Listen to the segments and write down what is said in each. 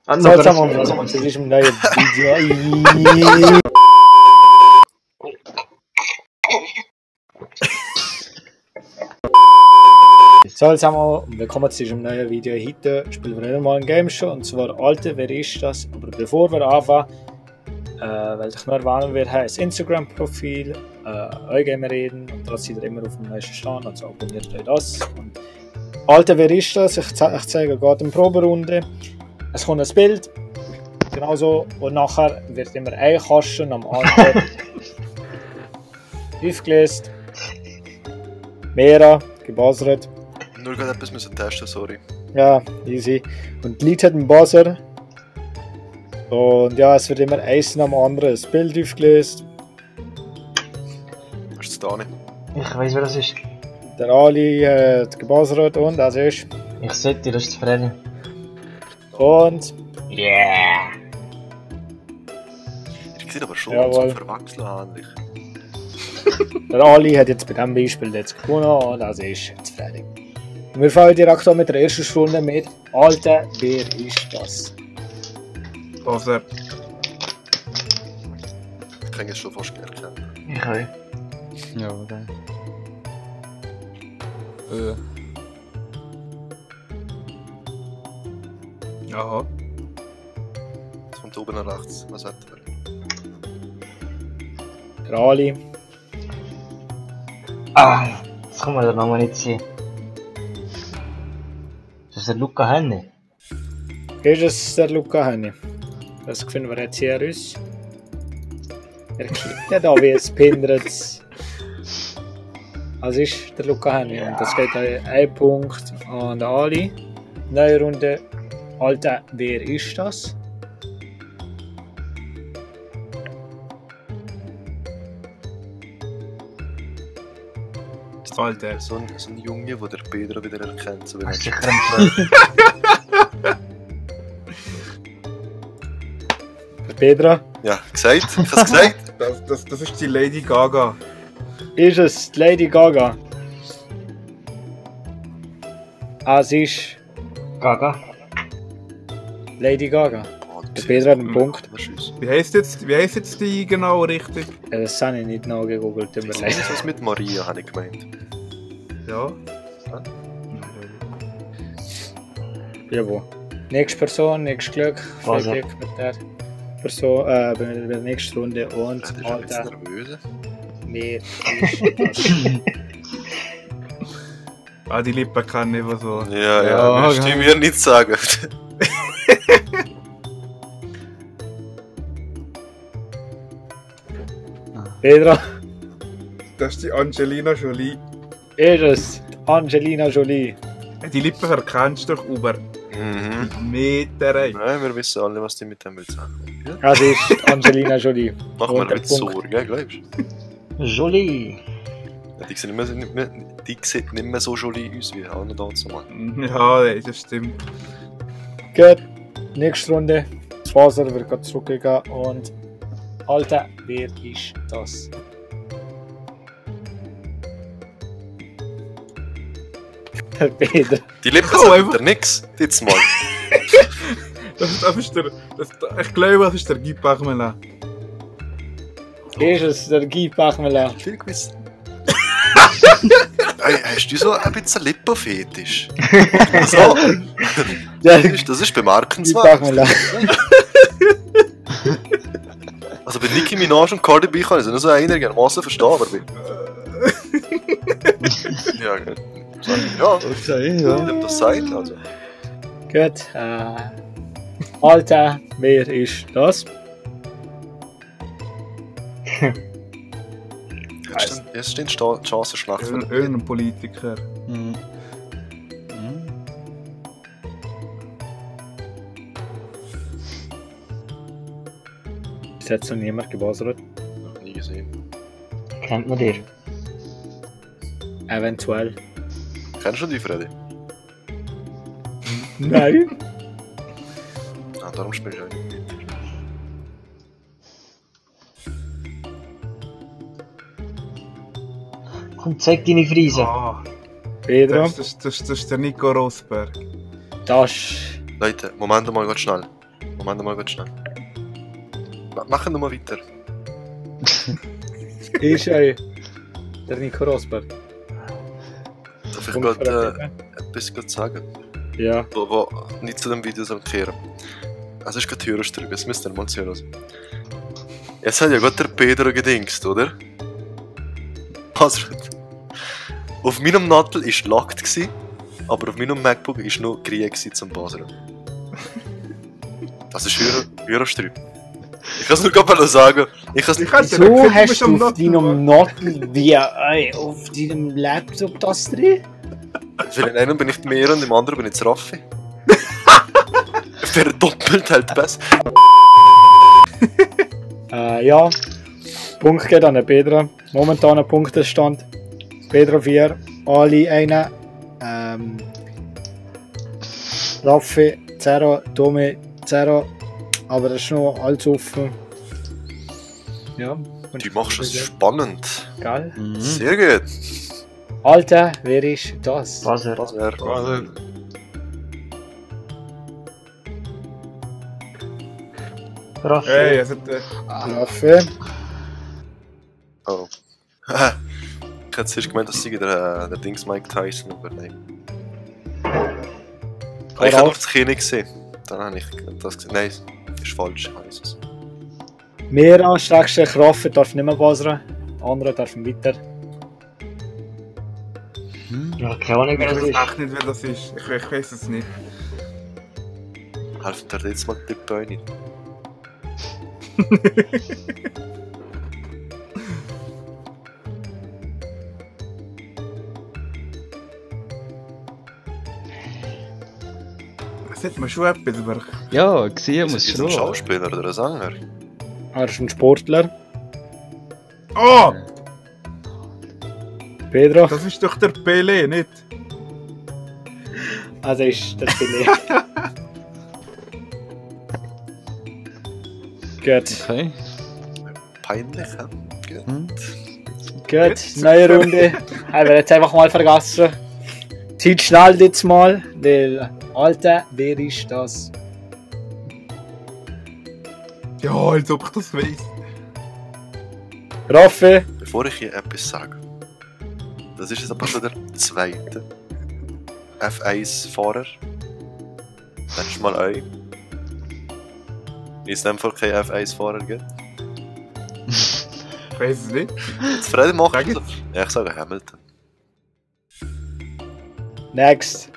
So, jetzt haben wir was zu diesem neuen Video. So, jetzt haben wir willkommen zu diesem neuen Video. Heute spielen wir wieder mal ein Game Show, und zwar Alte, wer ist das? Aber bevor wir anfangen, weil ich nur erwähnen werde, das Instagram-Profil, Gamer reden, und da seid ihr immer auf dem neuesten Stand, also abonniert euch das. Und Alte, wer ist das? Ich zeige gerade eine Proberunde. Es kommt ein Bild, genauso, und nachher wird immer ein Kasten am anderen aufgelöst. Mera, gebuzzert. Nur gerade etwas müssen testen, sorry. Ja, easy. Und die Leute hat einen Buzzer. Und ja, es wird immer eins am anderen das Bild aufgelöst. Was ist das da nicht? Ich weiss, wer das ist. Der Ali hat gebuzzert und das ist. Ich sollte, das ist Freddy. Und. Yeah! Ich sehe aber schon Jawohl. so verwechseln ähnlich. Der Ali hat jetzt bei diesem Beispiel jetzt gewonnen und das ist jetzt fertig. Und wir fangen direkt an mit der ersten Stunde mit Alter, wer ist das? Buzzer. Ich kann jetzt schon fast nicht erkennen. Ich auch. Ja, okay. Aha. Jetzt kommt oben nach rechts. Was hat er? Der Ali. Ah, das kann man den Namen nicht sehen. Ist das der Luca Henny? Ist es der Luca Henny? Das finden wir jetzt hier raus. Er klickt ja da wie ein Pinderts. Das ist der Luca Henny und das geht ein Punkt an den Ali. Neue Runde. Alter, wer ist das? Alter. So ein Junge, der der Pedro wieder erkennt. So wie Das ist er- sicher ein Freddy. Der Pedro. Ja, gesagt. Ich hab's gesagt. Das ist die Lady Gaga. Ist es die Lady Gaga? Es ist Gaga. Lady Gaga. Oh, Der Pedro hat einen Punkt. Was ist Wie heisst jetzt die genau richtig? Das habe ich nicht nachgegoogelt, tut mir das? leid. Was mit Maria, habe ich gemeint. Ja. Jawohl. Nächste Person, nächstes Glück. Viel Also. Glück mit der Person, bei der nächsten Runde. Und Das ist ein Alter, bisschen nervös. wer ist das? Ah, die Lippen kann ich so. Ja, willst du mir nicht sagen. Pedro. Das ist die Angelina Jolie. Ist es Angelina Jolie? Die Lippen erkennst du doch über Meter. Nein, wir wissen alle, was die mit dem will sagen. Ja? Das ist Angelina Jolie. Mach Und mal der mit Punkt. Sorge, ja, glaubst du? Jolie. Ja, die sieht nicht mehr so jolie aus wie Anna damals mal. Ja, das stimmt. Gut. Nächste Runde. Das Wasser wird gerade zurückgegangen. Und Alter, wer ist das? Der Pedro. Die Lippen Oh, sagen einfach- dir nix. Jetzt mal. Das ist der. Ich glaube, das ist der Guy Parmelin. Ist es der Guy Parmelin? Viel gewiss. Hey, hast du so ein bisschen Lippenfetisch? So. Der Das ist Guy bemerkenswert. Parmelin. Also bei Nicki Minaj und Cardi B kann ich es nicht so einigermaßen verstehen, aber bei... Ja, gut. Ja, ich hab das gesagt, also. Gut. Alter, wer ist das? Jetzt steht die Chance schlecht von der Irgendein Politiker. Bis jetzt noch niemand gebuzzert. Noch nie gesehen. Kennt man dir? Eventuell. Kennst du die, Freddy? Nein. Ah, darum spielst du auch nicht mit. Komm, zeig deine Frise. Ah, Pedro. das ist der Nico Rosberg. Das. Leute, Moment mal ganz schnell. Moment mal ganz schnell. Machen wir mal weiter. Ist der Nico Rosberg. Darf ich Punkt für gerade den etwas sagen? Ja. Wo nicht zu dem Video kehren. Also ist gerade Hörerstrübe, jetzt müsst ihr mal zuhören. Jetzt hat ja gerade der Pedro gedingst, oder? Also, auf meinem Nattel war Lackt, aber auf meinem MacBook war noch Krieg zum Basern. Das ist Hörerstrübe. Ich kann es nur gerade sagen. So hast du auf deinem Nattel wie auf deinem Laptop das drin? Für den einen bin ich mehr und im anderen bin ich Raffi. Verdoppelt halt besser. Ja. Punkt geht an den Pedro. Momentaner Punktestand. Pedro 4, Ali 1. Raffi 0, Tommy 0. Aber das ist noch alles offen. Ja. Du machst es spannend. Geil. Sehr gut. Alter, wer ist das? Buzzer. Was wäre? Raffi. Ey, also, Raffi. Oh. Ich hätte zuerst gemeint, das sei der Dings Mike Tyson, aber nein. Ich habe auf das Kino gesehen. Dann habe ich das gesehen. Nein, das ist falsch, heisst es. Mehr anstreckst Raffi darf nicht mehr buzzern. Andere dürfen weiter. Ja, keine Ahnung, ich wer das weiß ist. echt nicht, wer das ist. Ich weiß es nicht. Helfen dir jetzt mal die Beine. Das hat man schon etwas über. Ja, gesehen muss Ist das ein schon. Schauspieler oder ein Sänger? Er ist ein Sportler. Oh! Pedro. Das ist doch der Pelé, nicht? Also ist der Pelé. Gut. Okay. Peinlich, hä? Gut. Gut, neue Runde. Haben wir jetzt einfach mal vergessen. Zeit schnell jetzt mal, weil, Alter, wer ist das? Ja, als ob ich das weiss. Raffi, Bevor ich hier etwas sage, das ist jetzt aber schon der zweite F1-Fahrer. Letztes Mal euch. Wie es in dem Fall kein F1-Fahrer gibt. Ich weiss es nicht. Jetzt Freddy macht Sag es. jetzt. Ja, ich sage Hamilton. next.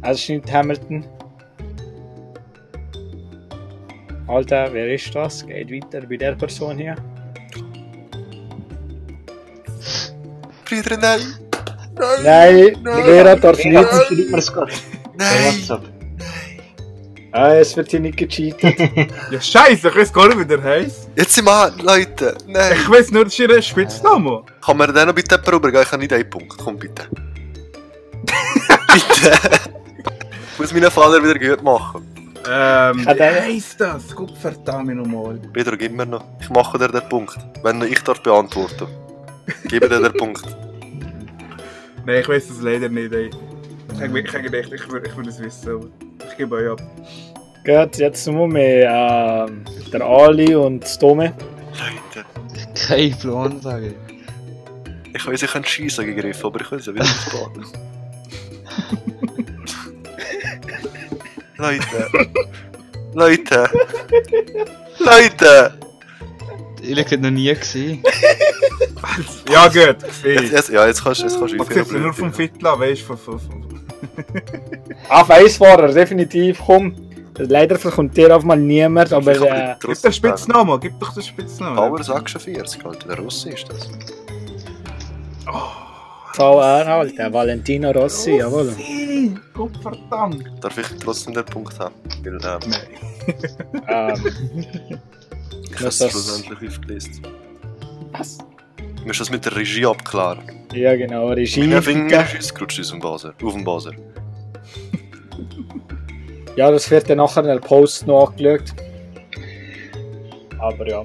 Also ist nicht Hamilton. Alter, wer ist das? Geht weiter bei der Person hier. Friedrich, nein! Nein, Vera darf Wer nicht. schreibt mir es gerade? Nein! WhatsApp. Es wird hier nicht gecheatet. Ja, Scheiße, ich weiß gar nicht, wie der heisst. Jetzt sind wir, Leute! Nein! Ich weiss nur, das ist ihr Spitzname. Kann man den noch bitte jemand rübergehen? Ich habe nicht einen Punkt. Komm bitte. Bitte! Ich muss meinen Vater wieder gut machen. Wie der- heisst das? Gott verdammt nochmal. Pedro, gib mir noch. Ich mache dir den Punkt. Wenn ich darf beantworten. Gebe dir den Punkt. Nein, ich weiss das leider nicht, ey. Ich habe gedacht, ich würde es wissen, aber ich gebe euch ab. Gut, jetzt nur mehr der Ali und das Tommy. Leute. Kein Plan, sage ich. Ich weiß, ich kann schießen gegriffen, aber ich will es ja wieder ausbaden. Leute! Leute! Leute! Ich habe noch nie gesehen. Ja, gut, gesehen. Jetzt kannst du Man sieht es nur vom Viertel an, weißt du, von. F1-Fahrer, definitiv, komm. Leider kommt dir auf mal niemand, aber Gib den Spitznamen, gib doch den Spitznamen. Power 46, Alter, der Russi ist das. VR halt, der Valentino Rossi, jawohl. Gott verdammt. Darf ich trotzdem den Punkt haben? Weil, Ähm, ich Was habe es das? schlussendlich aufgelesen. was? Du musst das mit der Regie abklären. Ja genau, Regie. Mein Finger ist gerutscht aus dem Baser. Auf dem Baser. Ja, das wird dann nachher in der Post noch angeschaut. Aber ja.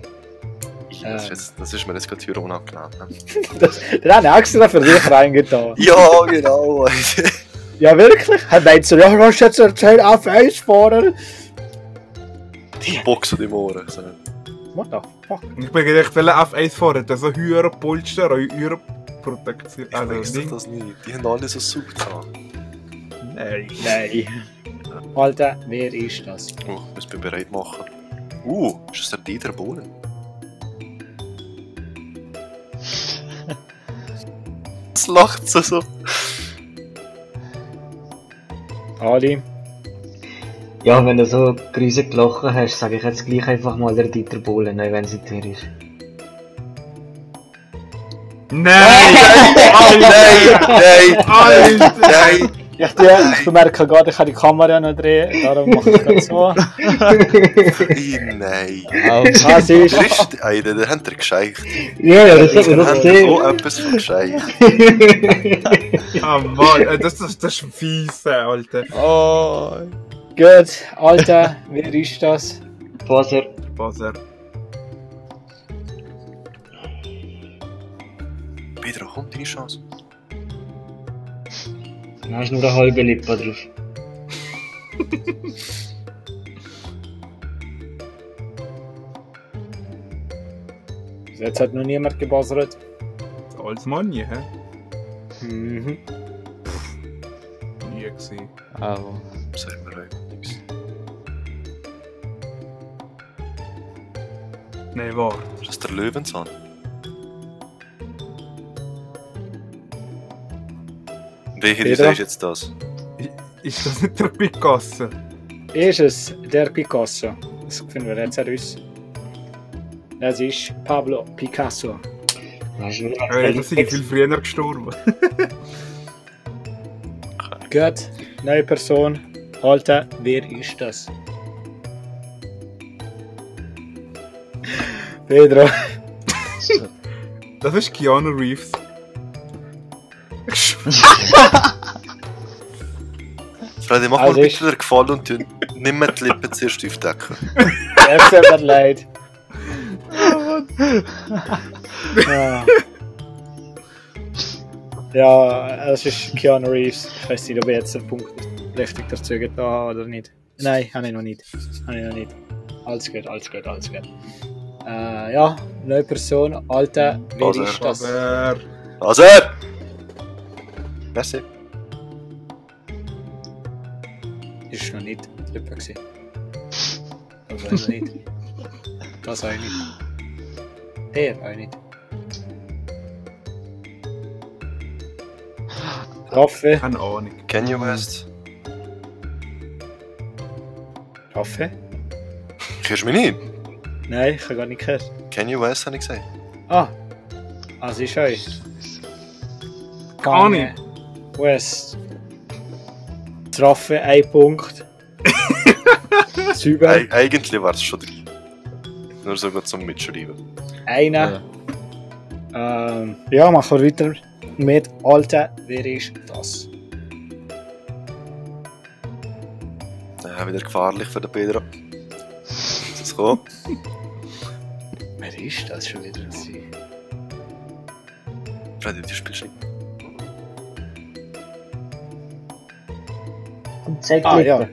Das ist mir jetzt gerade hier unangenehm. Ne? Den haben wir extra für dich reingetan. Ja, genau. Ja, wirklich? Er meint so, ja, hast du jetzt erzählt, F1 fahren? Boxen im Ohren. So. What the fuck? Ich bin gedacht, welcher F1 fahren, das so höhere Polster und höhere Protektion. Ich weiß doch das nicht. Die haben alle so Sucht dran. Nein. Nein. Alter, wer ist das? Oh, ich muss mich bereit machen. Ist das der Dieter Bohlen? Was lacht sie so? Ali? Ja, wenn du so grusig gelachen hast, sage ich jetzt gleich einfach mal der Dieter Bohlen, wenn sie teuer ist. Nein! Nein! Ich bemerke gerade, ich kann die Kamera noch drehen, darum mache ich das so. Nein! Was ist? Alter, der hat er gescheicht. Ja, das hat man Der doch hat gesehen. so etwas von gescheicht. Ah Mann, das ist fies, Alter. Oh. Gut, Alter, wer ist das? Faser. Baser. Pedro, komm, deine Chance. Dann hast du nur eine halbe Lippe drauf. Jetzt hat noch niemand gebuzzert. Als Money, hä? Mhm. Nie gesehen. Auch. Sagt mir einfach nichts. Nein, warte. Ist das der Löwenzahn? Welche Pedro? sagst jetzt das? Ist das nicht der Picasso? Ist es der Picasso? Das finden wir jetzt heraus. Das ist Pablo Picasso. Dann hast du nur Hey, das sind viel früher gestorben. Gut, neue Person. Alter, wer ist das? Pedro. Das ist Keanu Reeves. Freddy, mach Also mir ich- bitte den Gefallen und nimm mir die Lippen zuerst aufdecken. Es tut mir leid. Ja. Ja, es ist Keanu Reeves. Ich weiß nicht, ob ich jetzt den Punkt richtig dazu getan habe oder nicht. Nein, habe ich noch nicht. Alles gut, alles gut, alles gut. Ja, neue Person. Alter, wer Also, ist das? Aber... Also! Merci. Ist noch nicht drüber gewesen. Das weiß ich nicht. Das auch nicht. Der auch nicht. Raffe. Keine Ahnung. Kanye West. Raffe? Kennst du mich nicht? Nein, ich habe gar nicht gehört. Kanye West habe ich gesagt. Ah, es ist euch. Kanye. West. Raffe, 1 Punkt. Super. Eigentlich war es schon drin. Nur so gut zum Mitschreiben. Einer. Ja, machen wir weiter mit Alter, wer ist das? Ja, wieder gefährlich für den Pedro. Ist das gekommen? Wer ist das schon wieder? Freddy, du spielst nicht. Und zeig Ah, Lippe. ja.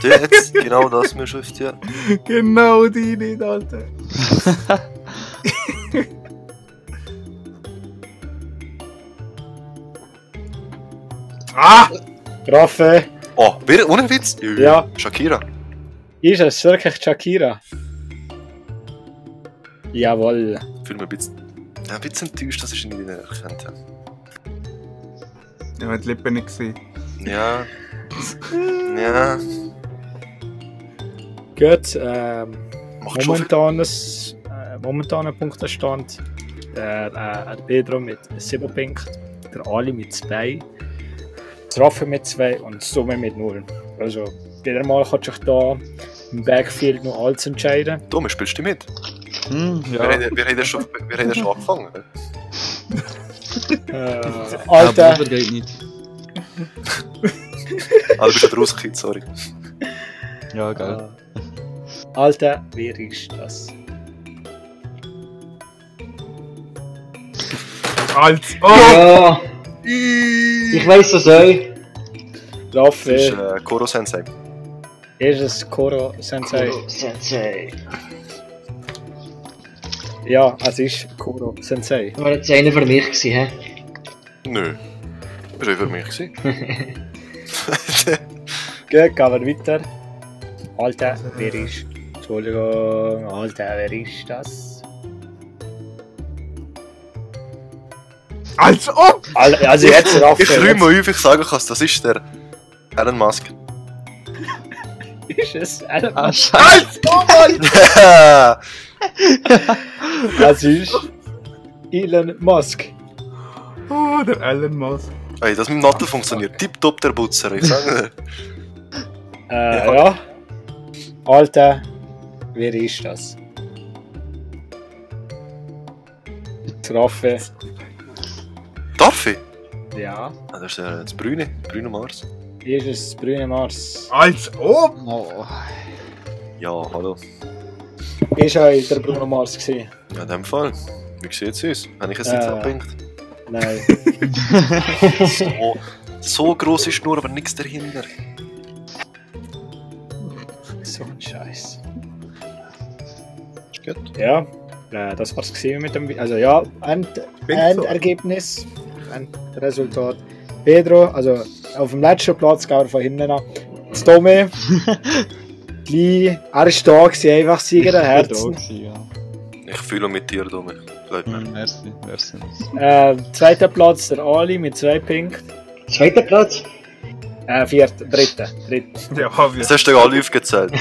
Du, jetzt genau das mir schrift, ja. Genau die nicht, Alter. Ah! Raffe, Oh, wer? Ohne Witz? Ja. Shakira. ist es wirklich Shakira? Jawohl. Ich fühle mich ein bisschen enttäuscht, dass ich ihn nicht erkannt habe. Ich habe die Lippen nicht gesehen. Ja. Ja. Gut, Macht schon viel. momentaner Punktestand. Der Pedro mit 7 Punkten, der Ali mit 2, der Raffe mit 2 und Summe mit 0. Also, wieder mal kannst du dich da im Backfield noch alles entscheiden. Thomas, spielst du mit? Ja. Wir haben ja schon angefangen. Alter, Aber geht nicht. Ah, du bist schon rausgekippt, sorry. Ja, geil. Alter, wer ist das? Als... Oh! Ja, Ich weiss es euch. Das ist Raffi, Koro Sensei. ist es Koro Sensei? Sensei. Ja, es ist Koro Sensei. War jetzt einer für mich gewesen, hä? Nö. Das war für mich. Gewesen. Gut, gehen wir weiter. Alter, wer ist? Entschuldigung, Alter, wer ist das? Als ob! Also jetzt Raffi. Ich schreibe mal auf, ich sage was, das ist der Elon Musk. Ist es Elon Ah, Musk? scheiße. Als ob, Alter! Das ist Elon Musk. Oh, der Elon Musk. Ey, das mit dem Nattel funktioniert. Tipptopp der Putzer, ich sage. Ja. Alter, wer ist das? Raffi. Darf ich? Ja. Ah, das ist das Brüne Mars. Ist es Brüne Mars? Als ob! Oh. Ja, hallo. Ist euch der Bruno Mars gewesen? Ja, in dem Fall. Wie sieht es aus? Habe ich es jetzt abgehängt? Nein. So gross ist nur, aber nichts dahinter. So ein Scheiß. Ist gut. Ja, das war's gewesen mit dem. Also ja, Endergebnis, Endresultat. Pedro, also auf dem letzten Platz gehen wir von hinten an. Das Tome. Er ist da gewesen, einfach Sieger der Herzen. Ja. Ich fühle mit dir, Domi. Glaub mir. Merci, merci. Zweiter Platz der Ali mit 2 Punkten. Zweiter Platz. Dritter. Ja, hab ich. Jetzt hast du alle aufgezählt.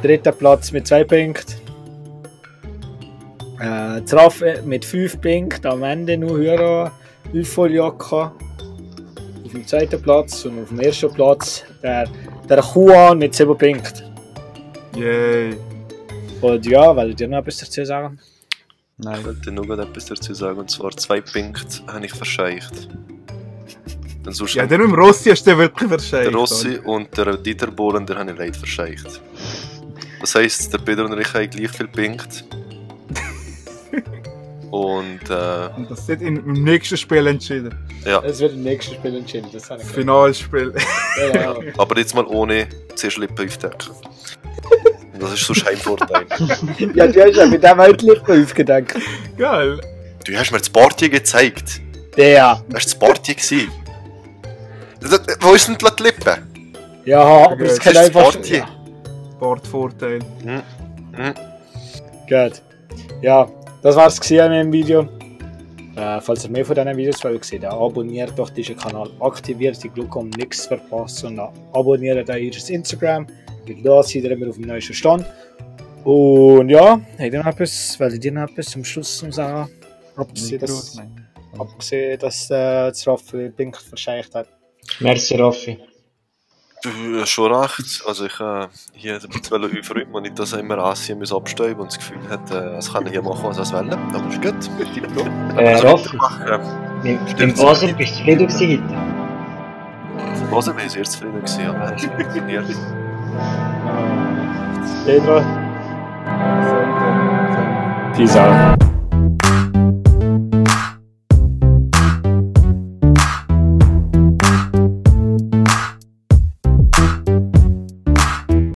Dritter Platz mit 2 Punkten. Raffi mit 5 Punkten, am Ende nur höher Eupholjaka. Auf dem zweiten Platz und auf dem ersten Platz der Juan mit 7 Punkten. Yay. Und ja, weil dir noch etwas dazu sagen? Ich Nein. wollte nur gerade etwas dazu sagen, und zwar 2 Punkte habe ich verscheicht. Dann sonst Ja, der mit dem Rossi hast du wirklich verscheißt. der Rossi und der Dieter Bohlen, der habe ich leider verscheicht. Das heisst, der Peter und ich haben gleich viel Punkte. Und Und das wird im nächsten Spiel entschieden. ja, Es wird im nächsten Spiel entschieden, das habe ich Das Finalspiel. ja. aber jetzt mal ohne zuerst Lippen aufdecken. Das ist sonst ein Vorteil. Ja, du hast ja mit dem auch die Lippen aufgedenkt. Geil. Du hast mir das Party gezeigt. Der. Das war das Party. Gewesen. Wo ist denn die Lippe? Ja, aber Gut, es das kann ist das einfach... Party. Ja. Bordvorteil. Gut. Ja, das war's gewesen an dem Video. Falls ihr mehr von diesen Videos wollt sehen, dann abonniert doch diesen Kanal, aktiviert die Glocke, um nichts zu verpassen, und dann abonniert auch ihr Instagram, weil da seid ihr immer auf dem neuesten Stand. Und ja, wollt ihr noch etwas zum Schluss sagen? Abgesehen, dass das Raffi Pink verscheicht hat. Merci, Raffi. Du, schon recht. Also ich hier ein bisschen aufräumen, und nicht, dass er immer Asien muss absteigen und das Gefühl hat, das kann ich hier machen, was er will. Aber ist gut. Tipptopp. Raffi, Machen. mit Basel bist du zufrieden gewesen heute? Was war sehr zufrieden gewesen, aber es funktioniert. Pedro, Peace out.